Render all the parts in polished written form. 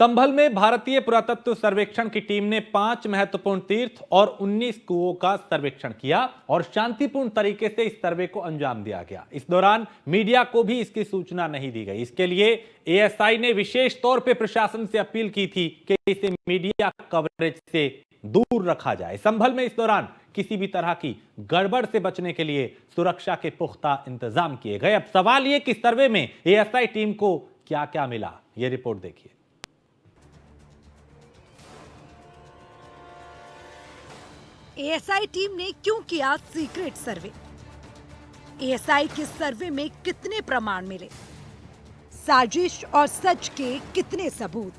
संभल में भारतीय पुरातत्व सर्वेक्षण की टीम ने 5 महत्वपूर्ण तीर्थ और 19 कुओं का सर्वेक्षण किया और शांतिपूर्ण तरीके से इस सर्वे को अंजाम दिया गया। इस दौरान मीडिया को भी इसकी सूचना नहीं दी गई। इसके लिए एएसआई ने विशेष तौर पर प्रशासन से अपील की थी कि इसे मीडिया कवरेज से दूर रखा जाए। संभल में इस दौरान किसी भी तरह की गड़बड़ से बचने के लिए सुरक्षा के पुख्ता इंतजाम किए गए। अब सवाल यह कि सर्वे में एएसआई टीम को क्या क्या मिला, यह रिपोर्ट देखिए। एएसआई टीम ने क्यों किया सीक्रेट सर्वे? एएसआई के सर्वे में कितने प्रमाण मिले? साजिश और सच के कितने सबूत?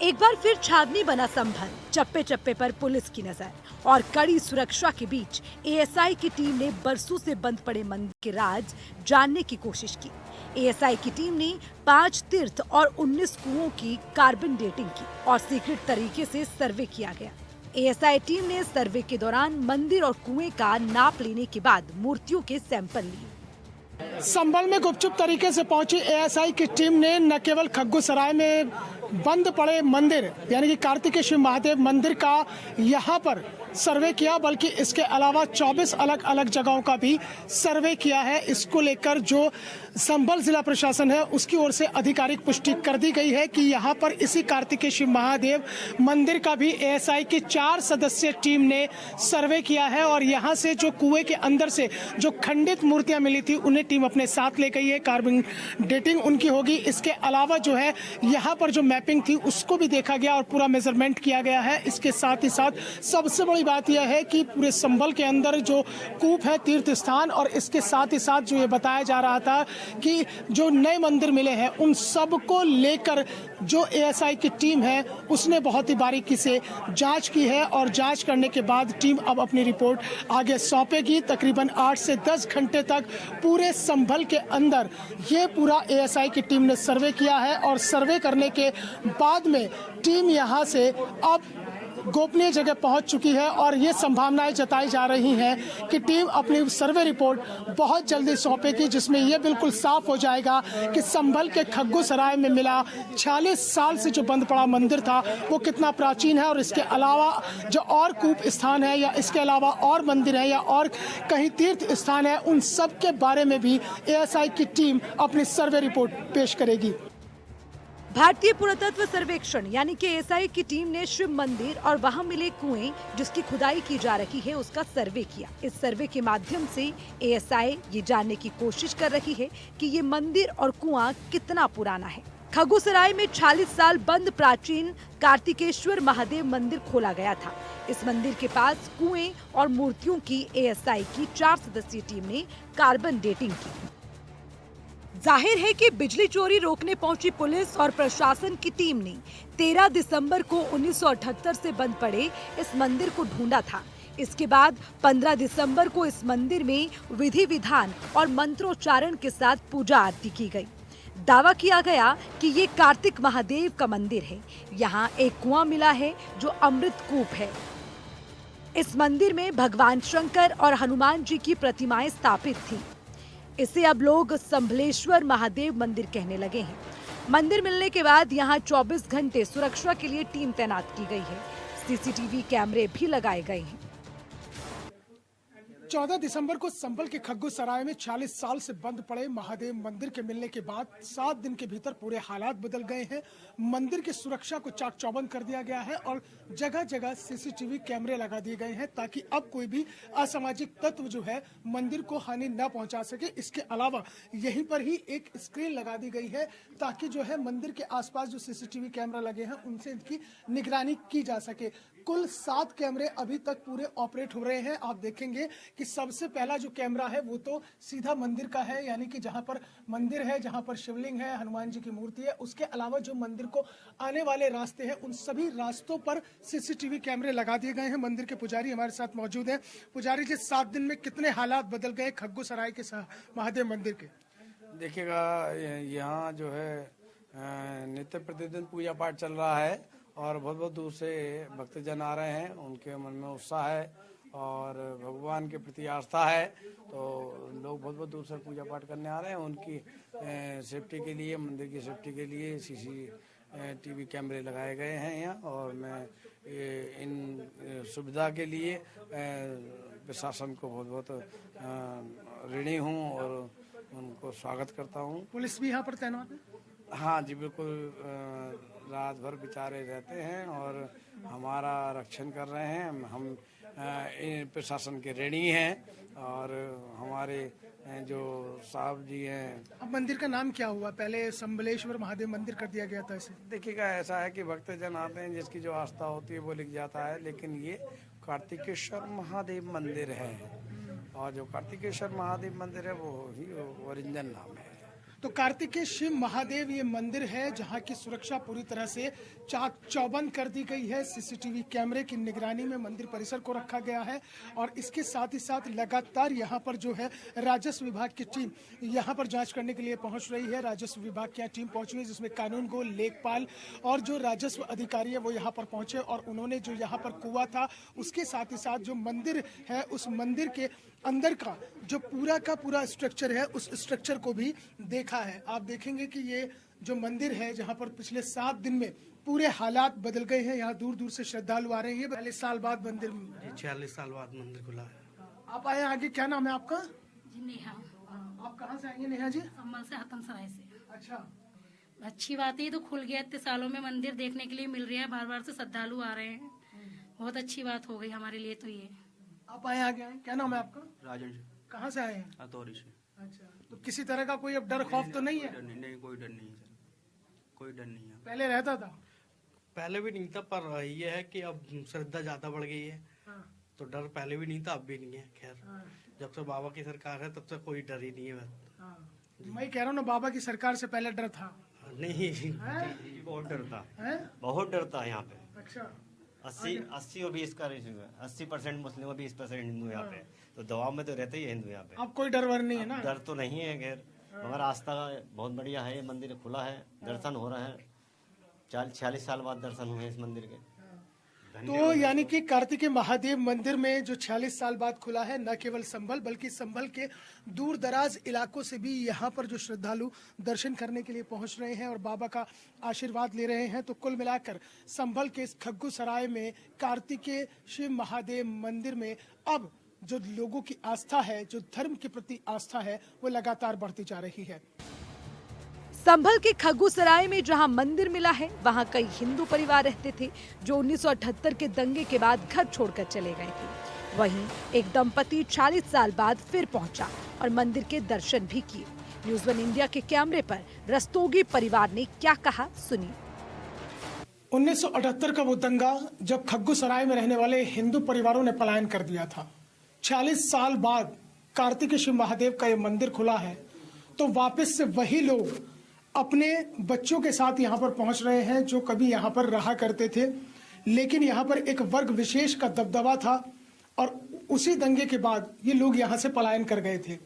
एक बार फिर छावनी बना संभल। चप्पे चप्पे पर पुलिस की नजर और कड़ी सुरक्षा के बीच एएसआई की टीम ने बरसों से बंद पड़े मंदिर के राज जानने की कोशिश की। एएसआई की टीम ने 5 तीर्थ और 19 कुओं की कार्बन डेटिंग की और सीक्रेट तरीके से सर्वे किया गया। एएसआई टीम ने सर्वे के दौरान मंदिर और कुएं का नाप लेने के बाद मूर्तियों के सैंपल लिए। संभल में गुपचुप तरीके से पहुंची एएसआई की टीम ने न केवल खग्गूसराय में बंद पड़े मंदिर यानी कि कार्तिकेश्वर महादेव मंदिर का यहां पर सर्वे किया, बल्कि इसके अलावा 24 अलग अलग जगहों का भी सर्वे किया है। इसको लेकर जो संभल जिला प्रशासन है उसकी ओर से आधिकारिक पुष्टि कर दी गई है कि यहाँ पर इसी कार्तिकेश्वर महादेव मंदिर का भी एएसआई की 4 सदस्यीय टीम ने सर्वे किया है और यहाँ से जो कुएं के अंदर से जो खंडित मूर्तियां मिली थी उन्हें टीम अपने साथ ले गई है। कार्बन डेटिंग उनकी होगी। इसके अलावा जो है यहाँ पर जो मैपिंग थी उसको भी देखा गया और पूरा मेजरमेंट किया गया है। इसके साथ ही साथ सबसे बड़ी बात यह है कि पूरे संभल के अंदर जो कूप है तीर्थ स्थान, और इसके साथ ही साथ जो ये बताया जा रहा था कि जो नए मंदिर मिले हैं उन सब को लेकर जो एएसआई की टीम है उसने बहुत ही बारीकी से जांच की है और जांच करने के बाद टीम अब अपनी रिपोर्ट आगे सौंपेगी। तकरीबन 8 से 10 घंटे तक पूरे संभल के अंदर ये पूरा एएसआई की टीम ने सर्वे किया है और सर्वे करने के बाद में टीम यहाँ से अब गोपनीय जगह पहुंच चुकी है और ये संभावनाएं जताई जा रही हैं कि टीम अपनी सर्वे रिपोर्ट बहुत जल्दी सौंपेगी, जिसमें यह बिल्कुल साफ हो जाएगा कि संभल के खग्गूसराय में मिला 46 साल से जो बंद पड़ा मंदिर था वो कितना प्राचीन है और इसके अलावा जो और कूप स्थान है या इसके अलावा और मंदिर है या और कहीं तीर्थ स्थान है उन सब के बारे में भी एएसआई की टीम अपनी सर्वे रिपोर्ट पेश करेगी। भारतीय पुरातत्व सर्वेक्षण यानी कि एएसआई की टीम ने शिव मंदिर और वहां मिले कुएं जिसकी खुदाई की जा रही है उसका सर्वे किया। इस सर्वे के माध्यम से एएसआई ये जानने की कोशिश कर रही है कि ये मंदिर और कुआं कितना पुराना है। खग्गूसराय में 46 साल बंद प्राचीन कार्तिकेश्वर महादेव मंदिर खोला गया था। इस मंदिर के पास कुएं और मूर्तियों की एएसआई की 4 सदस्यीय टीम ने कार्बन डेटिंग की। जाहिर है कि बिजली चोरी रोकने पहुंची पुलिस और प्रशासन की टीम ने 13 दिसंबर को 1978 से बंद पड़े इस मंदिर को ढूंढा था। इसके बाद 15 दिसंबर को इस मंदिर में विधि विधान और मंत्रोच्चारण के साथ पूजा आरती की गई। दावा किया गया कि ये कार्तिक महादेव का मंदिर है। यहाँ एक कुआं मिला है जो अमृत कूप है। इस मंदिर में भगवान शंकर और हनुमान जी की प्रतिमाएं स्थापित थी। इसे अब लोग संभलेश्वर महादेव मंदिर कहने लगे हैं। मंदिर मिलने के बाद यहाँ 24 घंटे सुरक्षा के लिए टीम तैनात की गई है। सीसीटीवी कैमरे भी लगाए गए हैं। 14 दिसंबर को संभल के खग्गूसराय में 40 साल से बंद पड़े महादेव मंदिर के मिलने के बाद 7 दिन के भीतर पूरे हालात बदल गए हैं। मंदिर की सुरक्षा को चाक चौबंद कर दिया गया है और जगह जगह सीसीटीवी कैमरे लगा दिए गए हैं ताकि अब कोई भी असामाजिक तत्व जो है मंदिर को हानि न पहुंचा सके। इसके अलावा यहीं पर ही एक स्क्रीन लगा दी गई है ताकि जो है मंदिर के आसपास जो सीसीटीवी कैमरा लगे हैं उनसे इनकी निगरानी की जा सके। कुल 7 कैमरे अभी तक पूरे ऑपरेट हो रहे हैं। आप देखेंगे कि सबसे पहला जो कैमरा है वो तो सीधा मंदिर का है, यानी कि जहां पर मंदिर है, जहां पर शिवलिंग है, हनुमान जी की मूर्ति है, उसके अलावा जो मंदिर को आने वाले रास्ते हैं उन सभी रास्तों पर सीसीटीवी कैमरे लगा दिए गए हैं। मंदिर के पुजारी हमारे साथ मौजूद हैं। पुजारी जी, 7 दिन में कितने हालात बदल गए खग्गूसराय के महादेव मंदिर के? देखिएगा, यहाँ जो है नित्य प्रतिदिन पूजा पाठ चल रहा है और बहुत बहुत दूर से भक्तजन आ रहे हैं। उनके मन में उत्साह है और भगवान के प्रति आस्था है, तो लोग बहुत बहुत दूर से पूजा पाठ करने आ रहे हैं। उनकी सेफ्टी के लिए, मंदिर की सेफ्टी के लिए CCTV कैमरे लगाए गए हैं यहाँ, और मैं इन सुविधा के लिए प्रशासन को बहुत बहुत ऋणी हूँ और उनको स्वागत करता हूँ। पुलिस भी यहाँ पर तैनात है? हाँ जी, बिल्कुल। रात भर बेचारे रहते हैं और हमारा रक्षण कर रहे हैं। हम इन प्रशासन के ऋणी हैं, और हमारे जो साहब जी हैं। अब मंदिर का नाम क्या हुआ? पहले संबलेश्वर महादेव मंदिर कर दिया गया था इसे। देखिएगा, ऐसा है कि भक्तजन आते हैं, जिसकी जो आस्था होती है वो लिख जाता है, लेकिन ये कार्तिकेश्वर महादेव मंदिर है, और जो कार्तिकेश्वर महादेव मंदिर है वो ही ओरिजिनल नाम है। तो कार्तिकेय महादेव ये मंदिर है जहां की सुरक्षा पूरी तरह से चाक चौबंद कर दी गई है। CCTV कैमरे की निगरानी में मंदिर परिसर को रखा गया है, और इसके साथ ही साथ लगातार यहां पर जो है राजस्व विभाग की टीम यहां पर जांच करने के लिए पहुंच रही है। राजस्व विभाग की टीम पहुंची है, जिसमें कानून गो, लेखपाल और जो राजस्व अधिकारी है वो यहाँ पर पहुंचे, और उन्होंने जो यहाँ पर कुआं था उसके साथ ही साथ जो मंदिर है उस मंदिर के अंदर का जो पूरा का पूरा स्ट्रक्चर है उस स्ट्रक्चर को भी देखा है। आप देखेंगे कि ये जो मंदिर है जहां पर पिछले 7 दिन में पूरे हालात बदल गए हैं। यहाँ दूर दूर से श्रद्धालु आ रहे हैं। 40 साल बाद मंदिर, 46 साल बाद मंदिर खुला है। आप आए आगे, क्या नाम है आपका? जी नेहा। आप कहाँ से आएंगे नेहा जी? संभल से, हतम सराय से। अच्छा, अच्छी बात है, तो खुल गया। इतने सालों में मंदिर देखने के लिए मिल रहे हैं, बार बार से श्रद्धालु आ रहे हैं। बहुत अच्छी बात हो गई हमारे लिए तो ये। आप आए आगे आए, क्या नाम है आपका? राजन कहाँ से आए हैं? हथौड़ी से। अच्छा, तो किसी तरह का कोई अब डर खौफ तो नहीं है? नहीं, कोई डर नहीं है सर, कोई डर नहीं है। पहले रहता था? पहले भी नहीं था, पर ये है कि अब श्रद्धा ज्यादा बढ़ गई है, हाँ, तो डर पहले भी नहीं था, अब भी नहीं है। खैर, हाँ, जब से बाबा की सरकार है तब से कोई डर ही नहीं है। हाँ। मैं कह रहा हूँ ना, बाबा की सरकार से पहले डर था। नहीं, बहुत डरता, हैं? बहुत डरता है यहाँ पे। अच्छा, 80 और 20 का रेशियो है। 80% मुस्लिम और 20% हिंदू यहाँ पे, तो दवा में तो रहते ही है हिंदू यहाँ पे। अब कोई डर वर नहीं है ना? डर तो नहीं है खैर, मगर आस्था बहुत बढ़िया है। ये मंदिर खुला है, दर्शन हो रहे हैं। 46 साल बाद दर्शन हुए इस मंदिर के। तो यानी कि कार्तिकेय महादेव मंदिर में जो 46 साल बाद खुला है, न केवल संभल बल्कि संभल के दूर दराज इलाकों से भी यहाँ पर जो श्रद्धालु दर्शन करने के लिए पहुँच रहे हैं और बाबा का आशीर्वाद ले रहे हैं। तो कुल मिलाकर संभल के इस खग्गू सराय में कार्तिकेय शिव महादेव मंदिर में अब जो लोगों की आस्था है, जो धर्म के प्रति आस्था है, वो लगातार बढ़ती जा रही है। संभल के खग्गू सराय में जहां मंदिर मिला है, वहां कई हिंदू परिवार रहते थे जो 1978 के दंगे के बाद घर छोड़कर चले गए थे। वहीं एक दंपति 40 साल बाद फिर पहुंचा और मंदिर के दर्शन भी किए। न्यूज़ 1 इंडिया के कैमरे पर रस्तोगी परिवार ने क्या कहा, सुनिए। 1978 का वो दंगा जब खग्गू सराय में रहने वाले हिंदू परिवारों ने पलायन कर दिया था। 40 साल बाद कार्तिकेय शिव महादेव का ये मंदिर खुला है, तो वापस से वही लोग अपने बच्चों के साथ यहाँ पर पहुँच रहे हैं जो कभी यहाँ पर रहा करते थे। लेकिन यहाँ पर एक वर्ग विशेष का दबदबा था, और उसी दंगे के बाद ये लोग यहाँ से पलायन कर गए थे।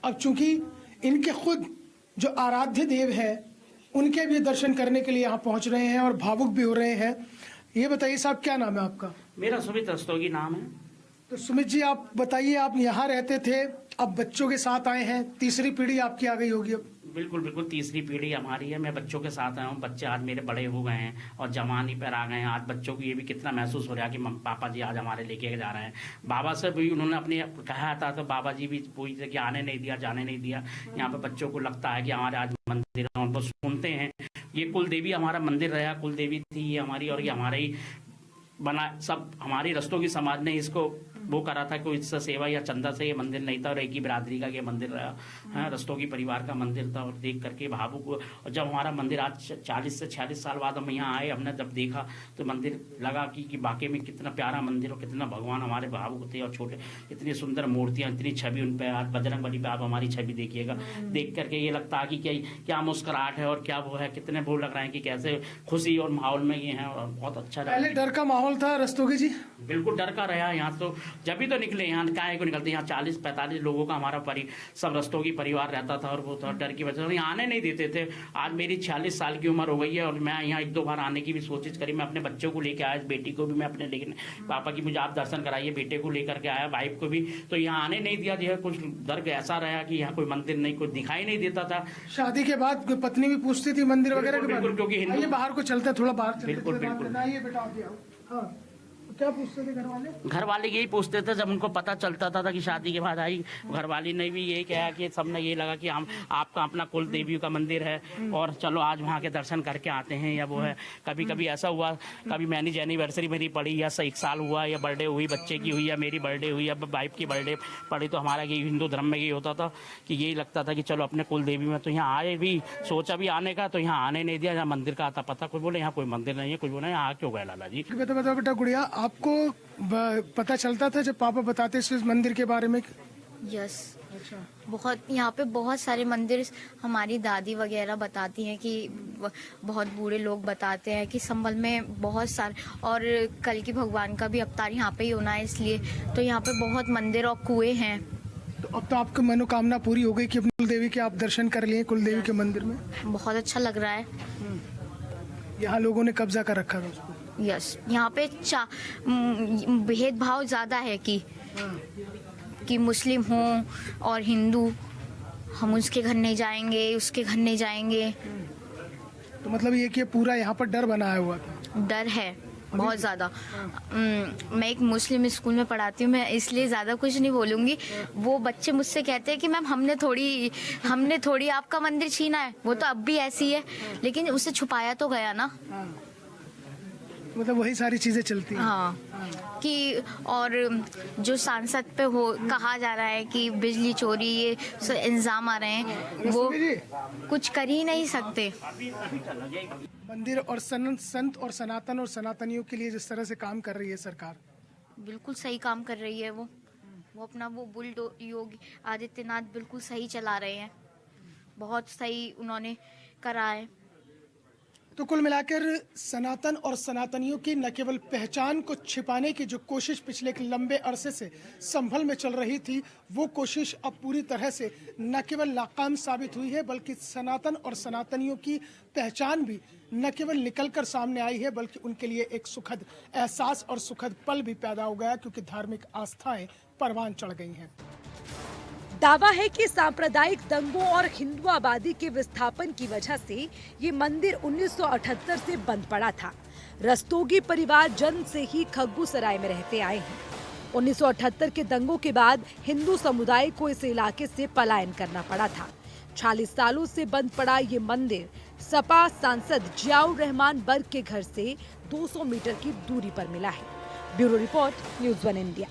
अब चूंकि इनके खुद जो आराध्य देव है, उनके भी दर्शन करने के लिए यहाँ पहुँच रहे हैं और भावुक भी हो रहे हैं। ये बताइए साहब, क्या नाम है आपका? मेरा सुमित रस्तोगी नाम है। तो सुमित जी, आप बताइए, आप यहाँ रहते थे, अब बच्चों के साथ आए हैं, तीसरी पीढ़ी आपकी आ गई होगी अब। बिल्कुल बिल्कुल, तीसरी पीढ़ी हमारी है। मैं बच्चों के साथ आया हूँ। बच्चे आज मेरे बड़े हो गए हैं और जवानी पर आ गए हैं। आज बच्चों को ये भी कितना महसूस हो रहा है कि पापा जी आज हमारे लेके जा रहे हैं। बाबा से भी उन्होंने अपने कहा था, तो बाबा जी भी पूरी तरह कि आने नहीं दिया, जाने नहीं दिया। यहाँ पे बच्चों को लगता है कि हमारे आज मंदिर है, उनको सुनते हैं। ये कुल देवी हमारा मंदिर रहा, कुल देवी थी ये हमारी, और ये हमारे ही बना, सब हमारी रस्तोगी समाज ने इसको वो करा था। कोई इससे सेवा या चंदा से ये मंदिर नहीं था, और एक ही बिरादरी का ये मंदिर रहा, रस्तोगी परिवार का मंदिर था। और देख करके भावुक, और जब हमारा मंदिर आज 40 से 46 साल बाद हम यहाँ आए, हमने जब देखा तो मंदिर लगा कि वाकई में कितना प्यारा मंदिर और कितना भगवान हमारे भावुक थे। और छोटे इतनी सुंदर मूर्तियाँ, इतनी छवि उन पर। आज बजरंग बली पे आप हमारी छवि देखिएगा, देख करके ये लगता है कि क्या मुस्कुराहट है और क्या वो है, कितने वो लग रहे हैं कि कैसे खुशी और माहौल में ये है, और बहुत अच्छा। पहले डर का माहौल था रस्तोगी जी? बिल्कुल डर का रहा यहाँ तो। जब भी तो निकले यहाँ, काहे को निकलते, यहाँ 40-45 लोगों का हमारा सब रस्तों की परिवार रहता था, और वो थोड़ा डर की वजह से यहाँ आने नहीं देते थे। आज मेरी 46 साल की उम्र हो गई है और मैं यहाँ 1-2 बार आने की भी कोशिश करी। मैं अपने बच्चों को लेकर आया, बेटी को भी मैं अपने लेकर, पापा की मुझे आप दर्शन कराइए, बेटे को लेकर के आया, वाइफ को भी, तो यहाँ आने नहीं दिया। जो है कुछ डर ऐसा रहा कि यहाँ कोई मंदिर नहीं, कुछ दिखाई नहीं देता था। शादी के बाद कोई पत्नी भी पूछती थी मंदिर वगैरह के बारे में? क्योंकि हिंदू, आइए बाहर को चलते, थोड़ा बाहर चलते, बिल्कुल बिल्कुल। आइए बेटा आप भी आओ। हाँ, क्या पूछते थे घर वाले? घर वाले यही पूछते थे, जब उनको पता चलता था कि शादी के बाद आई, घर वाली ने भी यही कहा कि सबने ये लगा कि हम आपका अपना कुल देवी का मंदिर है और चलो आज वहाँ के दर्शन करके आते हैं, या वो है। कभी कभी ऐसा हुआ, कभी मैरिज एनिवर्सरी मेरी पड़ी, या 1 साल हुआ, या बर्थडे हुई बच्चे की हुई, या मेरी बर्थडे हुई, या वाइफ की बर्थडे पड़ी, तो हमारा ये हिंदू धर्म में ये होता था कि यही लगता था कि चलो अपने कुल देवी में। तो यहाँ आए भी, सोचा भी आने का, तो यहाँ आने नहीं दिया। यहाँ मंदिर का आता पता, कोई बोले यहाँ कोई मंदिर नहीं है, कोई बोले यहाँ क्यों गए लाला जी। बताओ बेटा गुड़िया, आपको पता चलता था जब पापा बताते इस मंदिर के बारे में? यस, बहुत यहाँ पे बहुत सारे मंदिर हमारी दादी वगैरह बताती हैं कि बहुत बूढ़े लोग बताते हैं कि संभल में बहुत सारे, और कल की भगवान का भी अवतार यहाँ पे ही होना है, इसलिए तो यहाँ पे बहुत मंदिर और कुएं हैं। तो अब तो आपकी मनोकामना पूरी हो गई कि अपनी कुलदेवी के आप दर्शन कर लिए कुलदेवी के मंदिर में? बहुत अच्छा लग रहा है। यहाँ लोगों ने कब्जा कर रखा था उसको? यस, यहाँ पे भेदभाव ज्यादा है कि मुस्लिम हो और हिंदू, हम उसके घर नहीं जाएंगे, उसके घर नहीं जाएंगे। तो मतलब ये कि पूरा यहाँ पर डर बनाया हुआ था? डर है बहुत ज्यादा। मैं एक मुस्लिम स्कूल में पढ़ाती हूँ, मैं इसलिए ज्यादा कुछ नहीं बोलूंगी। वो बच्चे मुझसे कहते हैं कि मैम हमने थोड़ी आपका मंदिर छीना है, वो तो अब भी ऐसी है, लेकिन उसे छुपाया तो गया ना। मतलब वही सारी चीजें चलती हैं। हाँ, कि और जो सांसद पे कहा जा रहा है कि बिजली चोरी, ये इंजाम आ रहे हैं, वो कुछ कर ही नहीं सकते। मंदिर और संत और सनातन और सनातनियों के लिए जिस तरह से काम कर रही है सरकार, बिल्कुल सही काम कर रही है। वो अपना योगी आदित्यनाथ बिल्कुल सही चला रहे हैं, बहुत सही उन्होंने करा है। तो कुल मिलाकर सनातन और सनातनियों की न केवल पहचान को छिपाने की जो कोशिश पिछले एक लंबे अरसे से संभल में चल रही थी, वो कोशिश अब पूरी तरह से न केवल नाकाम साबित हुई है, बल्कि सनातन और सनातनियों की पहचान भी न केवल निकलकर सामने आई है, बल्कि उनके लिए एक सुखद एहसास और सुखद पल भी पैदा हो गया, क्योंकि धार्मिक आस्थाएं परवान चढ़ गई हैं। दावा है कि सांप्रदायिक दंगों और हिंदू आबादी के विस्थापन की वजह से ये मंदिर 1978 से बंद पड़ा था। रस्तोगी परिवार जन्म से ही खग्गू सराय में रहते आए हैं। 1978 के दंगों के बाद हिंदू समुदाय को इस इलाके से पलायन करना पड़ा था। 40 सालों से बंद पड़ा ये मंदिर सपा सांसद जियाउर रहमान बर्ग के घर से 200 मीटर की दूरी पर मिला है। Bureau report, news 1 India.